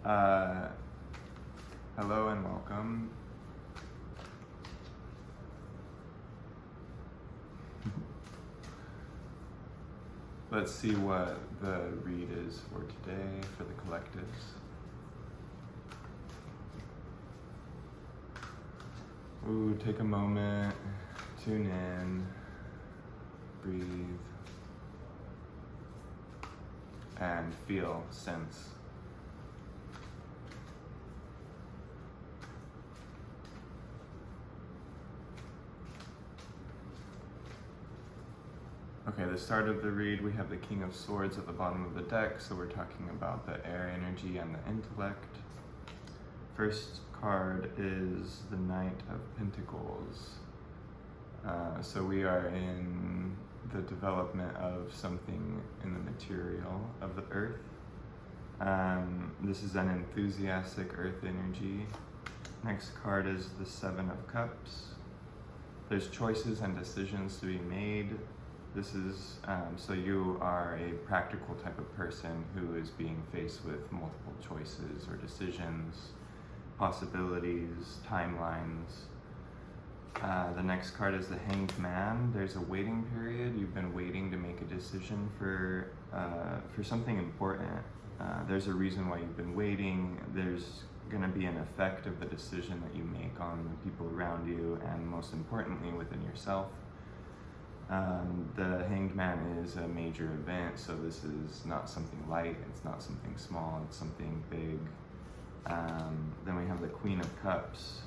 Uh, Hello and welcome. Let's see what the read is for today for the collectives. Ooh, take a moment, tune in, breathe, and feel, sense. Okay, the start of the read, we have the King of Swords at the bottom of the deck, so we're talking about the air energy and the intellect. First card is the Knight of Pentacles. So we are in the development of something in the material of the earth. This is an enthusiastic earth energy. Next card is the Seven of Cups. There's choices and decisions to be made. This is, so you are a practical type of person who is being faced with multiple choices or decisions, possibilities, timelines. The next card is the Hanged Man. There's a waiting period. You've been waiting to make a decision for something important. There's a reason why you've been waiting. There's going to be an effect of the decision that you make on the people around you, and most importantly within yourself. The Hanged Man is a major event, so this is not something light, it's not something small, it's something big. Then we have the Queen of Cups.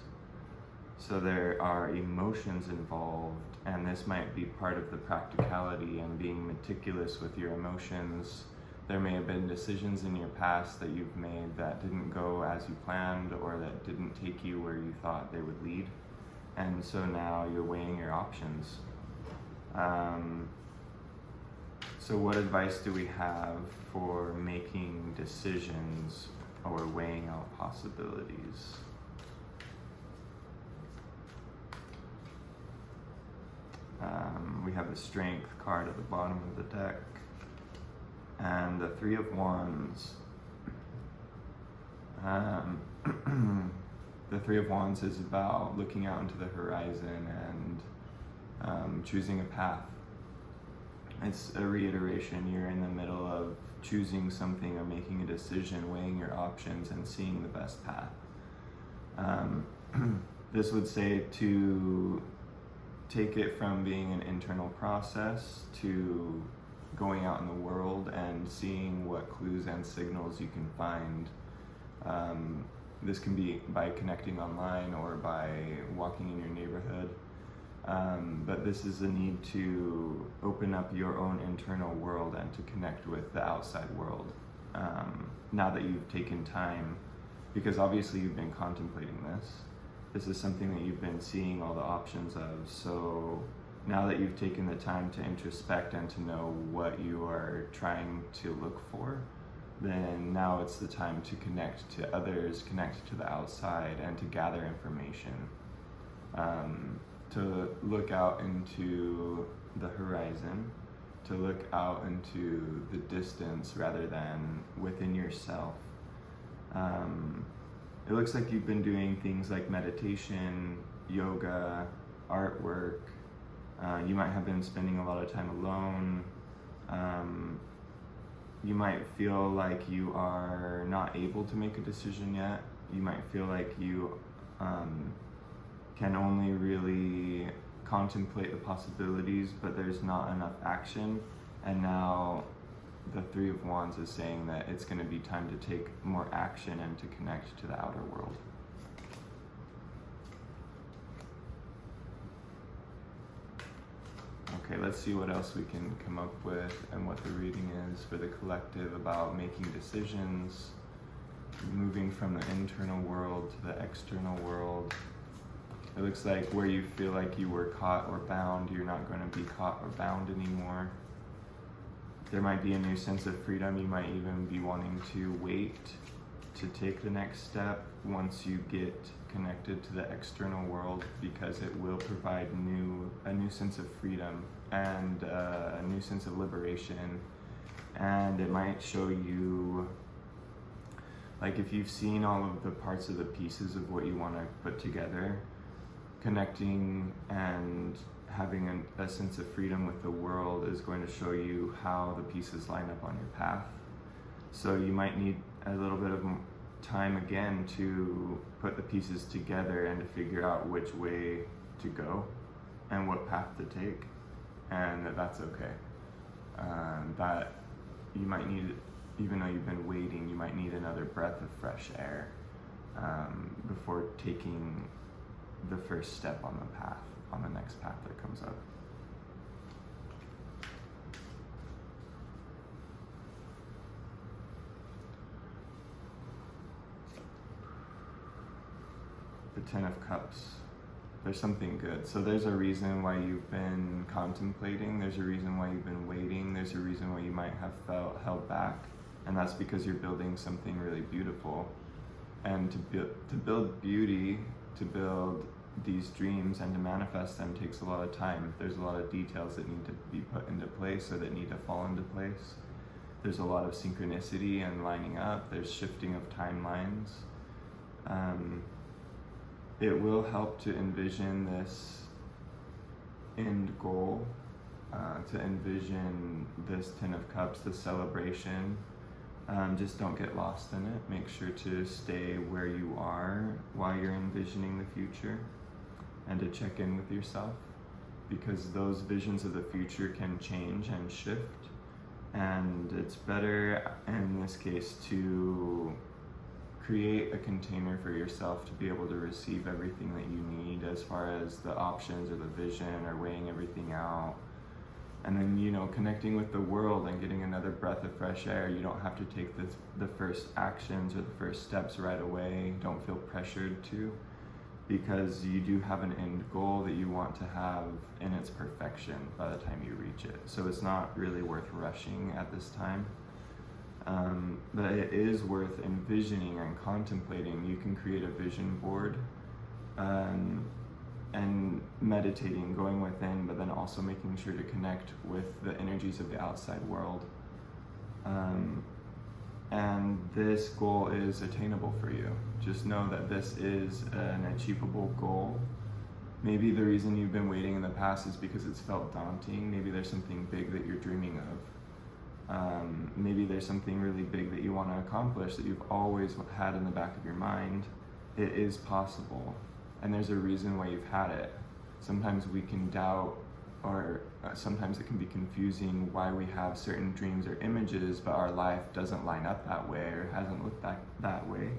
So there are emotions involved, and this might be part of the practicality and being meticulous with your emotions. There may have been decisions in your past that you've made that didn't go as you planned, or that didn't take you where you thought they would lead. And so now you're weighing your options. So what advice do we have for making decisions or weighing out possibilities? We have the Strength card at the bottom of the deck, and the Three of Wands. The Three of Wands is about looking out into the horizon and choosing a path. It's a reiteration. You're in the middle of choosing something or making a decision, weighing your options and seeing the best path. This would say to take it from being an internal process to going out in the world and seeing what clues and signals you can find. This can be by connecting online or by walking in your neighborhood. But this is a need to open up your own internal world and to connect with the outside world. Now that you've taken time, because obviously you've been contemplating this. This is something that you've been seeing all the options of. So now that you've taken the time to introspect and to know what you are trying to look for, then now it's the time to connect to others, connect to the outside, and to gather information. To look out into the horizon, to look out into the distance rather than within yourself. It looks like you've been doing things like meditation, yoga, artwork. You might have been spending a lot of time alone. You might feel like you are not able to make a decision yet. You might feel like you can only really contemplate the possibilities, but there's not enough action. And now the Three of Wands is saying that it's going to be time to take more action and to connect to the outer world. Okay, let's see what else we can come up with and what the reading is for the collective about making decisions, moving from the internal world to the external world. It looks like where you feel like you were caught or bound, you're not going to be caught or bound anymore. There might be a new sense of freedom. You might even be wanting to wait to take the next step once you get connected to the external world, because it will provide a new sense of freedom and a new sense of liberation. And it might show you Like if you've seen all of the parts of the pieces of what you want to put together, connecting and having a sense of freedom with the world is going to show you how the pieces line up on your path. So you might need a little bit of time again to put the pieces together and to figure out which way to go and what path to take, and that's okay. That you might need, even though you've been waiting, you might need another breath of fresh air before taking the first step on the path, on the next path that comes up. The Ten of Cups. There's something good. So there's a reason why you've been contemplating. There's a reason why you've been waiting. There's a reason why you might have felt held back. And that's because you're building something really beautiful. And to build beauty, to build these dreams and to manifest them takes a lot of time. There's a lot of details that need to be put into place or that need to fall into place. There's a lot of synchronicity and lining up. There's shifting of timelines. It will help to envision this end goal, to envision this Ten of Cups, the celebration. Just don't get lost in it. Make sure to stay where you are while you're envisioning the future, and to check in with yourself, because those visions of the future can change and shift. And it's better in this case to create a container for yourself to be able to receive everything that you need as far as the options or the vision or weighing everything out. And then, you know, connecting with the world and getting another breath of fresh air. You don't have to take the first actions or the first steps right away. Don't feel pressured to, because you do have an end goal that you want to have in its perfection by the time you reach it. So it's not really worth rushing at this time. But it is worth envisioning and contemplating. You can create a vision board and meditating, going within, but then also making sure to connect with the energies of the outside world. And this goal is attainable for you. Just know that this is an achievable goal. Maybe the reason you've been waiting in the past is because it's felt daunting. Maybe there's something big that you're dreaming of. Maybe there's something really big that you want to accomplish that you've always had in the back of your mind. It is possible, and there's a reason why you've had it. Sometimes we can doubt, or sometimes it can be confusing why we have certain dreams or images, but our life doesn't line up that way or hasn't looked that way.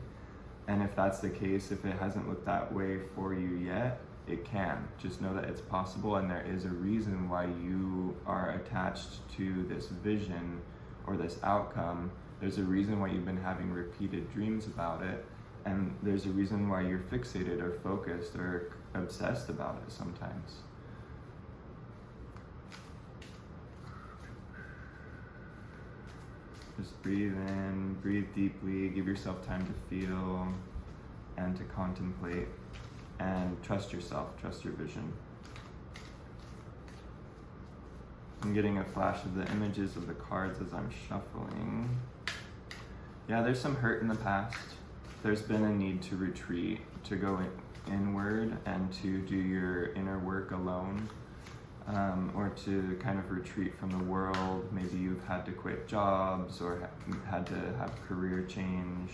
And if that's the case, if it hasn't looked that way for you yet, it can. Just know that it's possible, and there is a reason why you are attached to this vision or this outcome. There's a reason why you've been having repeated dreams about it, and there's a reason why you're fixated or focused or obsessed about it sometimes. Just breathe in, breathe deeply, give yourself time to feel and to contemplate. And trust yourself, trust your vision. I'm getting a flash of the images of the cards as I'm shuffling. Yeah, there's some hurt in the past. There's been a need to retreat, to go inward and to do your inner work alone, or to kind of retreat from the world. Maybe you've had to quit jobs or had to have career change.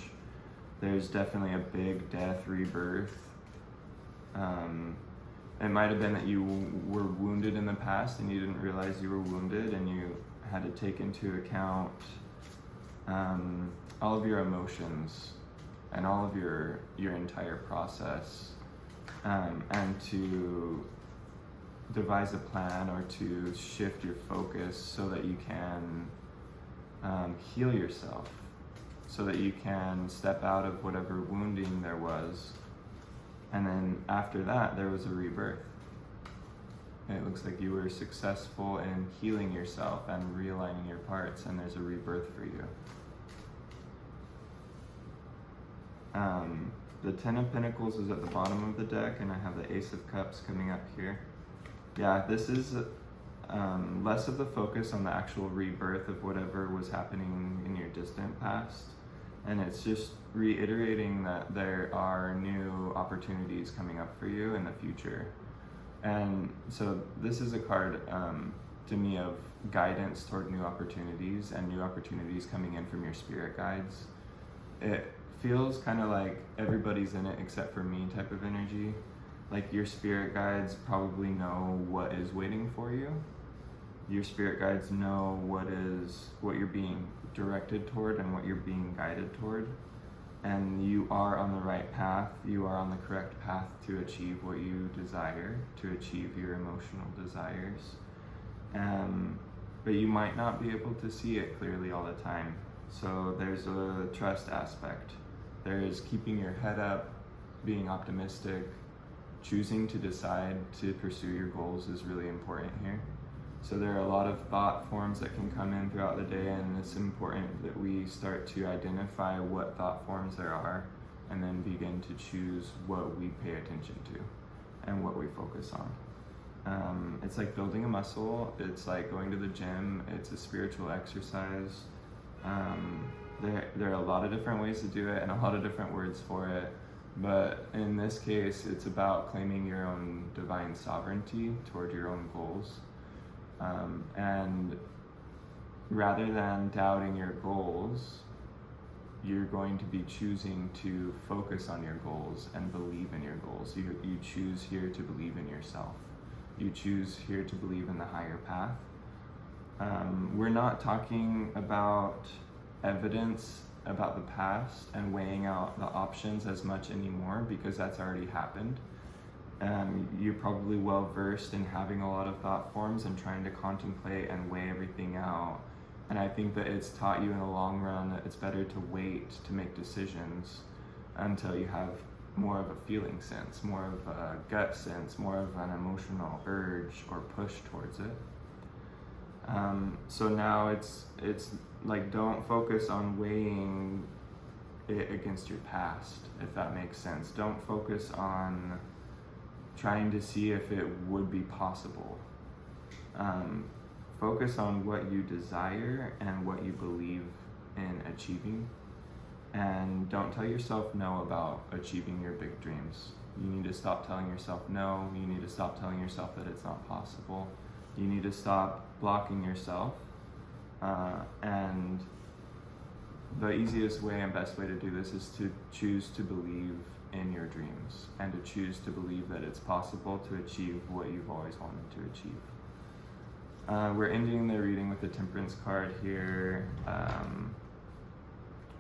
There's definitely a big death, rebirth. It might have been that you were wounded in the past and you didn't realize you were wounded, and you had to take into account all of your emotions and all of your entire process, and to devise a plan or to shift your focus so that you can heal yourself, so that you can step out of whatever wounding there was. And then after that, there was a rebirth. It looks like you were successful in healing yourself and realigning your parts, and there's a rebirth for you. The Ten of Pentacles is at the bottom of the deck, and I have the Ace of Cups coming up here. Yeah, this is less of the focus on the actual rebirth of whatever was happening in your distant past, And it's just reiterating that there are new opportunities coming up for you in the future. And so this is a card to me of guidance toward new opportunities and new opportunities coming in from your spirit guides. It feels kind of like everybody's in it except for me type of energy. Like your spirit guides probably know what is waiting for you. Your spirit guides know what you're being directed toward and what you're being guided toward. And you are on the right path. You are on the correct path to achieve what you desire, to achieve your emotional desires. But you might not be able to see it clearly all the time. So there's a trust aspect. There's keeping your head up, being optimistic, choosing to decide to pursue your goals is really important here. So there are a lot of thought forms that can come in throughout the day, and it's important that we start to identify what thought forms there are and then begin to choose what we pay attention to and what we focus on. It's like building a muscle, it's like going to the gym, it's a spiritual exercise. There are a lot of different ways to do it and a lot of different words for it, but in this case, it's about claiming your own divine sovereignty toward your own goals. And rather than doubting your goals, you're going to be choosing to focus on your goals and believe in your goals. You choose here to believe in yourself. You choose here to believe in the higher path. We're not talking about evidence about the past and weighing out the options as much anymore because that's already happened. You're probably well versed in having a lot of thought forms and trying to contemplate and weigh everything out. And I think that it's taught you in the long run that it's better to wait to make decisions until you have more of a feeling sense, more of a gut sense, more of an emotional urge or push towards it. So now it's like, don't focus on weighing it against your past, if that makes sense. Don't focus on trying to see if it would be possible. Focus on what you desire and what you believe in achieving. And don't tell yourself no about achieving your big dreams. You need to stop telling yourself no. You need to stop telling yourself that it's not possible. You need to stop blocking yourself. And the easiest way and best way to do this is to choose to believe in your dreams and to choose to believe that it's possible to achieve what you've always wanted to achieve. We're ending the reading with the Temperance card here.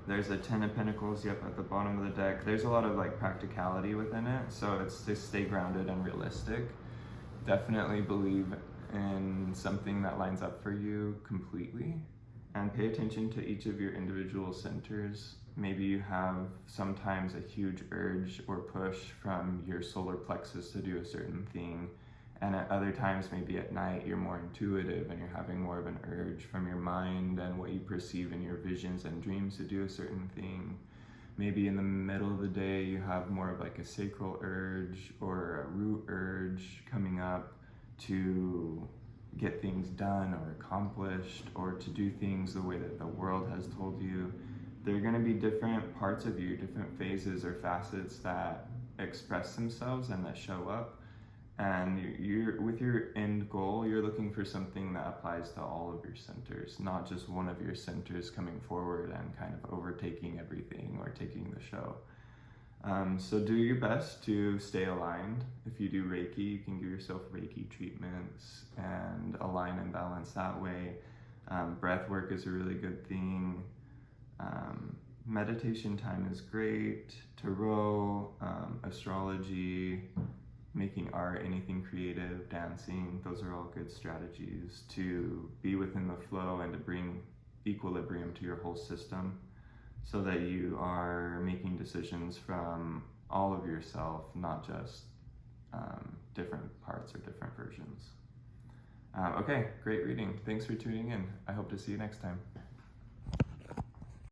There's a 10 of Pentacles, at the bottom of the deck. There's a lot of like practicality within it, so it's to stay grounded and realistic. Definitely believe in something that lines up for you completely, and pay attention to each of your individual centers. Maybe you have sometimes a huge urge or push from your solar plexus to do a certain thing, and at other times, maybe at night, you're more intuitive and you're having more of an urge from your mind and what you perceive in your visions and dreams to do a certain thing. Maybe in the middle of the day, you have more of like a sacral urge or a root urge coming up to get things done or accomplished, or to do things the way that the world has told you. There are going to be different parts of you, different phases or facets that express themselves and that show up. And you're with your end goal, you're looking for something that applies to all of your centers, not just one of your centers coming forward and kind of overtaking everything or taking the show. So do your best to stay aligned. If you do Reiki, you can give yourself Reiki treatments and align and balance that way. Breath work is a really good thing. Meditation time is great. Tarot, astrology, making art, anything creative, dancing, those are all good strategies to be within the flow and to bring equilibrium to your whole system so that you are making decisions from all of yourself, not just different parts or different versions. Okay, great reading. Thanks for tuning in. I hope to see you next time.